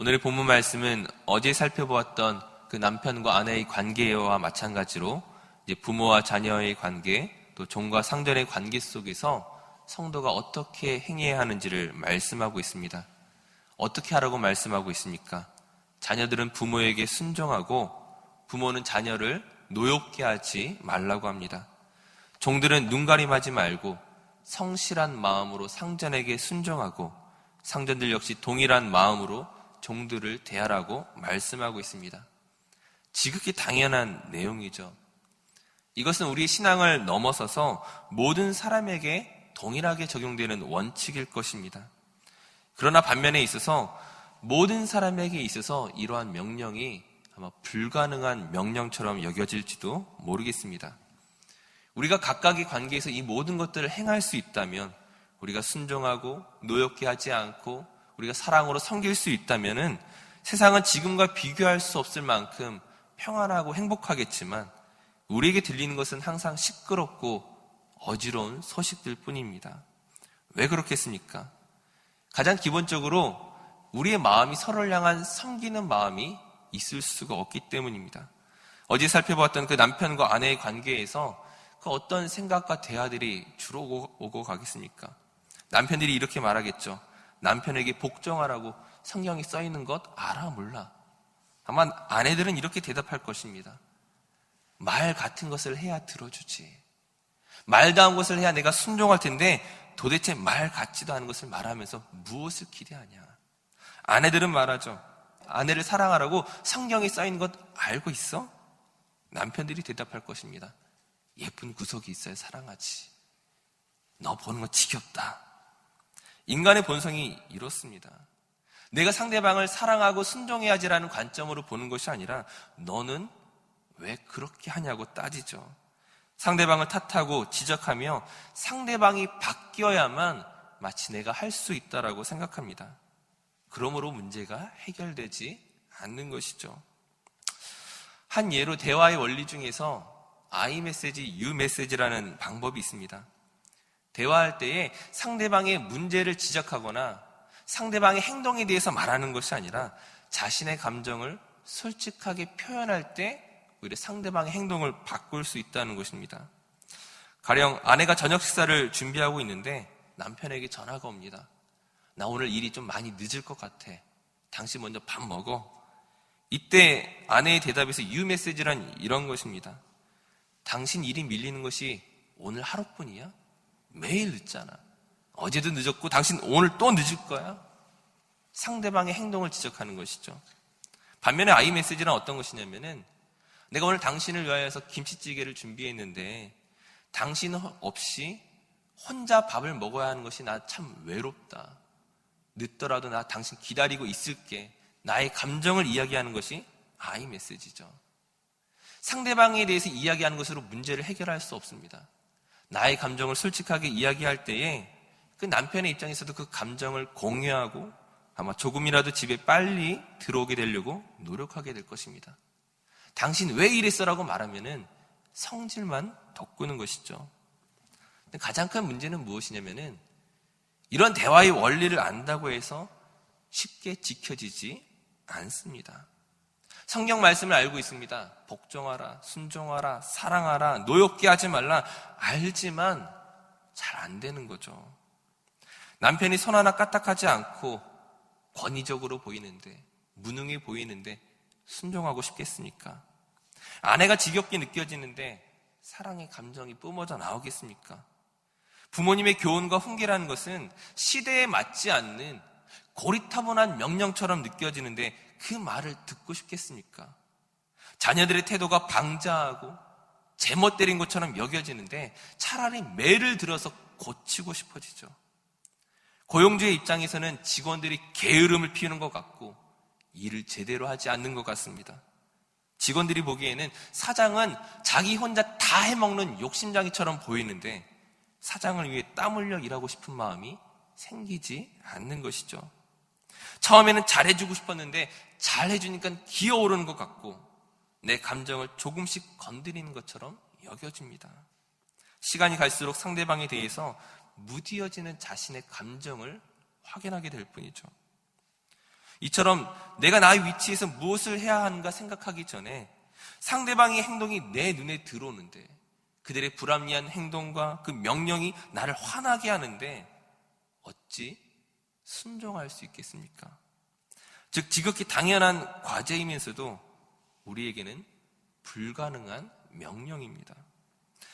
오늘의 본문 말씀은 어제 살펴보았던 그 남편과 아내의 관계와 마찬가지로 이제 부모와 자녀의 관계, 또 종과 상전의 관계 속에서 성도가 어떻게 행해야 하는지를 말씀하고 있습니다. 어떻게 하라고 말씀하고 있습니까? 자녀들은 부모에게 순종하고 부모는 자녀를 노엽게 하지 말라고 합니다. 종들은 눈가림하지 말고 성실한 마음으로 상전에게 순종하고 상전들 역시 동일한 마음으로 종들을 대하라고 말씀하고 있습니다. 지극히 당연한 내용이죠. 이것은 우리의 신앙을 넘어서서 모든 사람에게 동일하게 적용되는 원칙일 것입니다. 그러나 반면에 있어서 모든 사람에게 있어서 이러한 명령이 아마 불가능한 명령처럼 여겨질지도 모르겠습니다. 우리가 각각의 관계에서 이 모든 것들을 행할 수 있다면, 우리가 순종하고 노엽게 하지 않고 우리가 사랑으로 섬길 수 있다면은 세상은 지금과 비교할 수 없을 만큼 평안하고 행복하겠지만 우리에게 들리는 것은 항상 시끄럽고 어지러운 소식들 뿐입니다. 왜 그렇겠습니까? 가장 기본적으로 우리의 마음이 서로를 향한 섬기는 마음이 있을 수가 없기 때문입니다. 어제 살펴보았던 그 남편과 아내의 관계에서 그 어떤 생각과 대화들이 주로 오고 가겠습니까? 남편들이 이렇게 말하겠죠. 남편에게 복종하라고 성경에 써 있는 것 알아 몰라. 아마 아내들은 이렇게 대답할 것입니다. 말 같은 것을 해야 들어주지. 말다운 것을 해야 내가 순종할 텐데 도대체 말 같지도 않은 것을 말하면서 무엇을 기대하냐. 아내들은 말하죠. 아내를 사랑하라고 성경에 써 있는 것 알고 있어? 남편들이 대답할 것입니다. 예쁜 구석이 있어야 사랑하지. 너 보는 거 지겹다. 인간의 본성이 이렇습니다. 내가 상대방을 사랑하고 순종해야지라는 관점으로 보는 것이 아니라 너는 왜 그렇게 하냐고 따지죠. 상대방을 탓하고 지적하며 상대방이 바뀌어야만 마치 내가 할 수 있다라고 생각합니다. 그러므로 문제가 해결되지 않는 것이죠. 한 예로 대화의 원리 중에서 I 메시지, U 메시지라는 방법이 있습니다. 대화할 때에 상대방의 문제를 지적하거나 상대방의 행동에 대해서 말하는 것이 아니라 자신의 감정을 솔직하게 표현할 때 오히려 상대방의 행동을 바꿀 수 있다는 것입니다. 가령 아내가 저녁 식사를 준비하고 있는데 남편에게 전화가 옵니다. 나 오늘 일이 좀 많이 늦을 것 같아. 당신 먼저 밥 먹어. 이때 아내의 대답에서 U 메시지란 이런 것입니다. 당신 일이 밀리는 것이 오늘 하루뿐이야? 매일 늦잖아. 어제도 늦었고 당신 오늘 또 늦을 거야. 상대방의 행동을 지적하는 것이죠. 반면에 I 메시지는 어떤 것이냐면은 내가 오늘 당신을 위하여서 김치찌개를 준비했는데 당신 없이 혼자 밥을 먹어야 하는 것이 나 참 외롭다. 늦더라도 나 당신 기다리고 있을게. 나의 감정을 이야기하는 것이 I 메시지죠. 상대방에 대해서 이야기하는 것으로 문제를 해결할 수 없습니다. 나의 감정을 솔직하게 이야기할 때에 그 남편의 입장에서도 그 감정을 공유하고 아마 조금이라도 집에 빨리 들어오게 되려고 노력하게 될 것입니다. 당신 왜 이랬어라고 말하면은 성질만 돋구는 것이죠. 근데 가장 큰 문제는 무엇이냐면은 이런 대화의 원리를 안다고 해서 쉽게 지켜지지 않습니다. 성경 말씀을 알고 있습니다. 복종하라, 순종하라, 사랑하라, 노엽게 하지 말라 알지만 잘 안 되는 거죠. 남편이 손 하나 까딱하지 않고 권위적으로 보이는데, 무능해 보이는데 순종하고 싶겠습니까? 아내가 지겹게 느껴지는데 사랑의 감정이 뿜어져 나오겠습니까? 부모님의 교훈과 훈계라는 것은 시대에 맞지 않는 고리타분한 명령처럼 느껴지는데 그 말을 듣고 싶겠습니까? 자녀들의 태도가 방자하고 제멋대로인 것처럼 여겨지는데 차라리 매를 들어서 고치고 싶어지죠. 고용주의 입장에서는 직원들이 게으름을 피우는 것 같고 일을 제대로 하지 않는 것 같습니다. 직원들이 보기에는 사장은 자기 혼자 다 해먹는 욕심장이처럼 보이는데 사장을 위해 땀 흘려 일하고 싶은 마음이 생기지 않는 것이죠. 처음에는 잘해주고 싶었는데 잘해주니까 기어오르는 것 같고 내 감정을 조금씩 건드리는 것처럼 여겨집니다. 시간이 갈수록 상대방에 대해서 무디어지는 자신의 감정을 확인하게 될 뿐이죠. 이처럼 내가 나의 위치에서 무엇을 해야 하는가 생각하기 전에 상대방의 행동이 내 눈에 들어오는데 그들의 불합리한 행동과 그 명령이 나를 화나게 하는데 어찌 순종할 수 있겠습니까? 즉 지극히 당연한 과제이면서도 우리에게는 불가능한 명령입니다.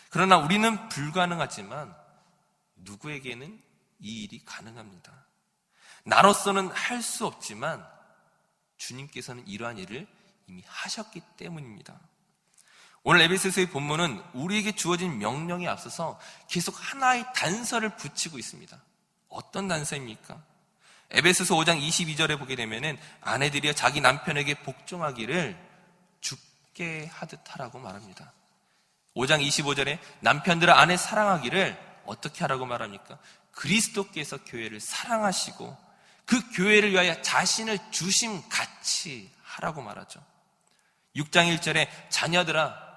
그러나 우리는 불가능하지만 누구에게는 이 일이 가능합니다. 나로서는 할 수 없지만 주님께서는 이러한 일을 이미 하셨기 때문입니다. 오늘 에베소서의 본문은 우리에게 주어진 명령에 앞서서 계속 하나의 단서를 붙이고 있습니다. 어떤 단서입니까? 에베소서 5장 22절에 보게 되면은 아내들이여 자기 남편에게 복종하기를 죽게 하듯 하라고 말합니다. 5장 25절에 남편들아 아내 사랑하기를 어떻게 하라고 말합니까? 그리스도께서 교회를 사랑하시고 그 교회를 위하여 자신을 주심같이 하라고 말하죠. 6장 1절에 자녀들아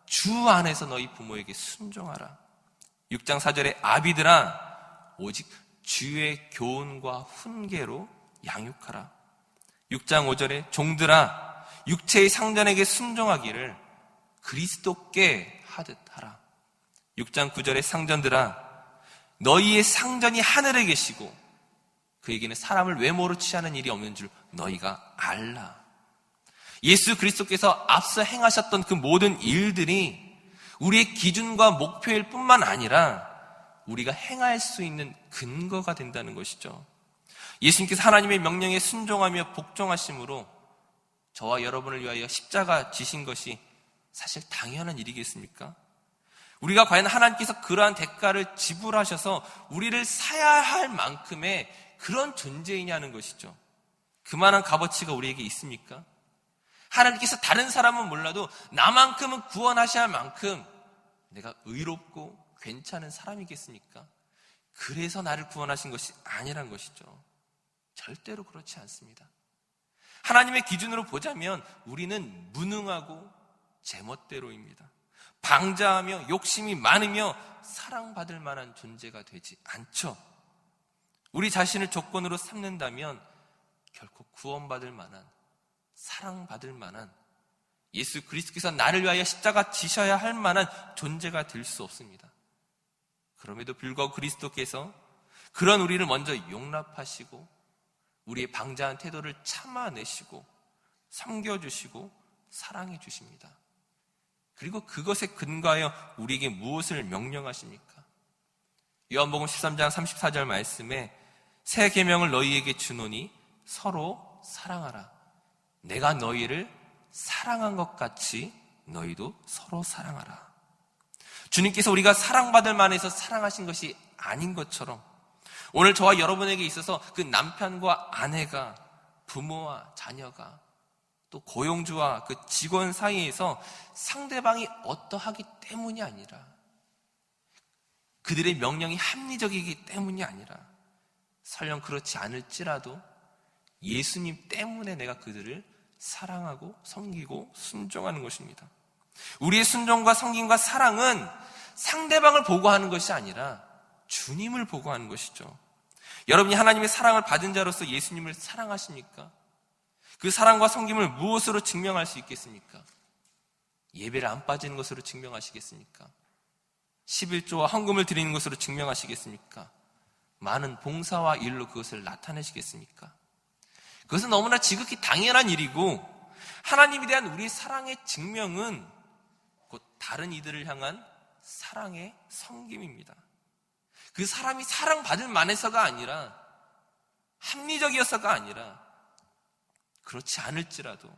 주 안에서 너희 부모에게 순종하라. 6장 4절에 아비들아 오직 주의 교훈과 훈계로 양육하라. 6장 5절에 종들아 육체의 상전에게 순종하기를 그리스도께 하듯 하라. 6장 9절에 상전들아 너희의 상전이 하늘에 계시고 그에게는 사람을 외모로 취하는 일이 없는 줄 너희가 알라. 예수 그리스도께서 앞서 행하셨던 그 모든 일들이 우리의 기준과 목표일 뿐만 아니라 우리가 행할 수 있는 근거가 된다는 것이죠. 예수님께서 하나님의 명령에 순종하며 복종하심으로 저와 여러분을 위하여 십자가 지신 것이 사실 당연한 일이겠습니까? 우리가 과연 하나님께서 그러한 대가를 지불하셔서 우리를 사야 할 만큼의 그런 존재이냐는 것이죠. 그만한 값어치가 우리에게 있습니까? 하나님께서 다른 사람은 몰라도 나만큼은 구원하셔야 할 만큼 내가 의롭고 괜찮은 사람이겠습니까? 그래서 나를 구원하신 것이 아니란 것이죠. 절대로 그렇지 않습니다. 하나님의 기준으로 보자면 우리는 무능하고 제멋대로입니다. 방자하며 욕심이 많으며 사랑받을 만한 존재가 되지 않죠. 우리 자신을 조건으로 삼는다면 결코 구원받을 만한, 사랑받을 만한, 예수 그리스도께서 나를 위하여 십자가 지셔야 할 만한 존재가 될 수 없습니다. 그럼에도 불구하고 그리스도께서 그런 우리를 먼저 용납하시고 우리의 방자한 태도를 참아내시고 섬겨주시고 사랑해 주십니다. 그리고 그것에 근거하여 우리에게 무엇을 명령하십니까? 요한복음 13장 34절 말씀에 새 계명을 너희에게 주노니 서로 사랑하라. 내가 너희를 사랑한 것 같이 너희도 서로 사랑하라. 주님께서 우리가 사랑받을 만해서 사랑하신 것이 아닌 것처럼 오늘 저와 여러분에게 있어서 그 남편과 아내가, 부모와 자녀가, 또 고용주와 그 직원 사이에서 상대방이 어떠하기 때문이 아니라 그들의 명령이 합리적이기 때문이 아니라 설령 그렇지 않을지라도 예수님 때문에 내가 그들을 사랑하고 섬기고 순종하는 것입니다. 우리의 순종과 섬김과 사랑은 상대방을 보고 하는 것이 아니라 주님을 보고 하는 것이죠. 여러분이 하나님의 사랑을 받은 자로서 예수님을 사랑하십니까? 그 사랑과 섬김을 무엇으로 증명할 수 있겠습니까? 예배를 안 빠지는 것으로 증명하시겠습니까? 11조와 헌금을 드리는 것으로 증명하시겠습니까? 많은 봉사와 일로 그것을 나타내시겠습니까? 그것은 너무나 지극히 당연한 일이고 하나님에 대한 우리의 사랑의 증명은 곧 다른 이들을 향한 사랑의 섬김입니다. 그 사람이 사랑받을 만해서가 아니라 합리적이어서가 아니라 그렇지 않을지라도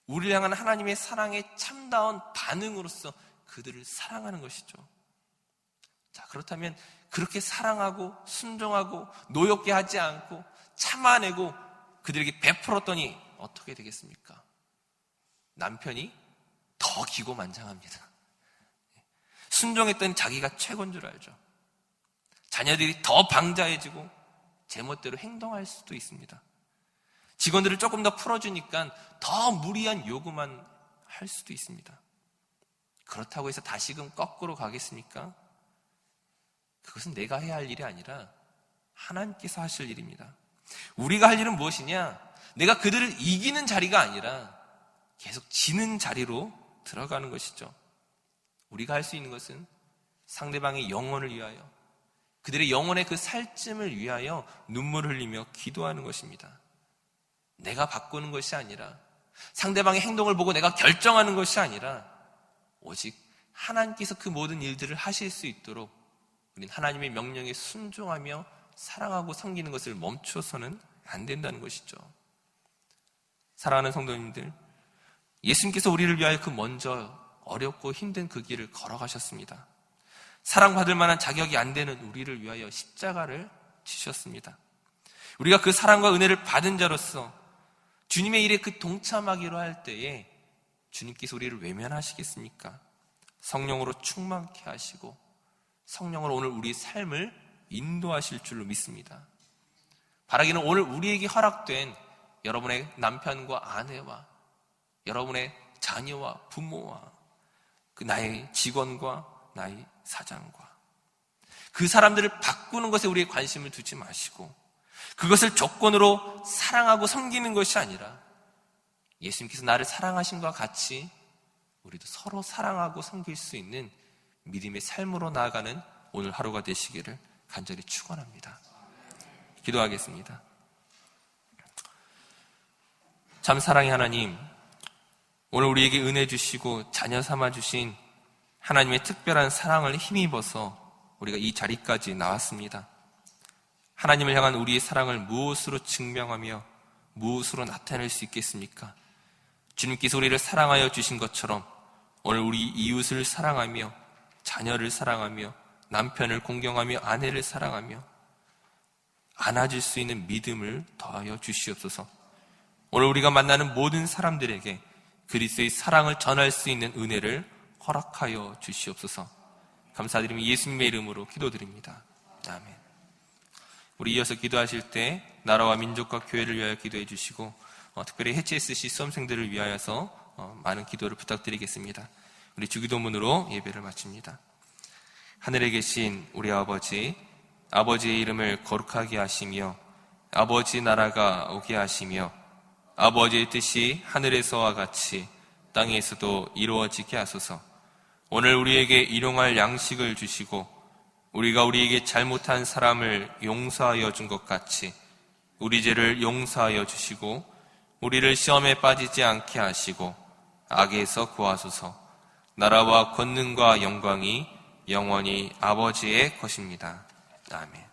우리를 향한 하나님의 사랑의 참다운 반응으로서 그들을 사랑하는 것이죠. 자, 그렇다면 그렇게 사랑하고 순종하고 노엽게 하지 않고 참아내고 그들에게 베풀었더니 어떻게 되겠습니까? 남편이 더 기고만장합니다. 순종했더니 자기가 최고인 줄 알죠. 자녀들이 더 방자해지고 제멋대로 행동할 수도 있습니다. 직원들을 조금 더 풀어주니까 더 무리한 요구만 할 수도 있습니다. 그렇다고 해서 다시금 거꾸로 가겠습니까? 그것은 내가 해야 할 일이 아니라 하나님께서 하실 일입니다. 우리가 할 일은 무엇이냐? 내가 그들을 이기는 자리가 아니라 계속 지는 자리로 들어가는 것이죠. 우리가 할 수 있는 것은 상대방의 영혼을 위하여, 그들의 영혼의 그 살찜을 위하여 눈물을 흘리며 기도하는 것입니다. 내가 바꾸는 것이 아니라, 상대방의 행동을 보고 내가 결정하는 것이 아니라, 오직 하나님께서 그 모든 일들을 하실 수 있도록 우린 하나님의 명령에 순종하며 사랑하고 섬기는 것을 멈춰서는 안 된다는 것이죠. 사랑하는 성도님들, 예수님께서 우리를 위하여 그 먼저 어렵고 힘든 그 길을 걸어가셨습니다. 사랑받을 만한 자격이 안 되는 우리를 위하여 십자가를 지셨습니다. 우리가 그 사랑과 은혜를 받은 자로서 주님의 일에 그 동참하기로 할 때에 주님께서 우리를 외면하시겠습니까? 성령으로 충만케 하시고 성령으로 오늘 우리의 삶을 인도하실 줄로 믿습니다. 바라기는 오늘 우리에게 허락된 여러분의 남편과 아내와 여러분의 자녀와 부모와 그 나의 직원과 나의 사장과 그 사람들을 바꾸는 것에 우리의 관심을 두지 마시고 그것을 조건으로 사랑하고 섬기는 것이 아니라 예수님께서 나를 사랑하신 것과 같이 우리도 서로 사랑하고 섬길 수 있는 믿음의 삶으로 나아가는 오늘 하루가 되시기를 간절히 축원합니다. 기도하겠습니다. 참 사랑의 하나님, 오늘 우리에게 은혜 주시고 자녀 삼아 주신 하나님의 특별한 사랑을 힘입어서 우리가 이 자리까지 나왔습니다. 하나님을 향한 우리의 사랑을 무엇으로 증명하며 무엇으로 나타낼 수 있겠습니까? 주님께서 우리를 사랑하여 주신 것처럼 오늘 우리 이웃을 사랑하며 자녀를 사랑하며 남편을 공경하며 아내를 사랑하며 안아줄 수 있는 믿음을 더하여 주시옵소서. 오늘 우리가 만나는 모든 사람들에게 그리스도의 사랑을 전할 수 있는 은혜를 허락하여 주시옵소서. 감사드리며 예수님의 이름으로 기도드립니다. 아멘. 우리 이어서 기도하실 때 나라와 민족과 교회를 위하여 기도해 주시고 특별히 HSC 수험생들을 위하여서 많은 기도를 부탁드리겠습니다. 우리 주기도문으로 예배를 마칩니다. 하늘에 계신 우리 아버지, 아버지의 이름을 거룩하게 하시며 아버지 나라가 오게 하시며 아버지의 뜻이 하늘에서와 같이 땅에서도 이루어지게 하소서. 오늘 우리에게 일용할 양식을 주시고 우리가 우리에게 잘못한 사람을 용서하여 준 것 같이 우리 죄를 용서하여 주시고 우리를 시험에 빠지지 않게 하시고 악에서 구하소서. 나라와 권능과 영광이 영원히 아버지의 것입니다. 아멘.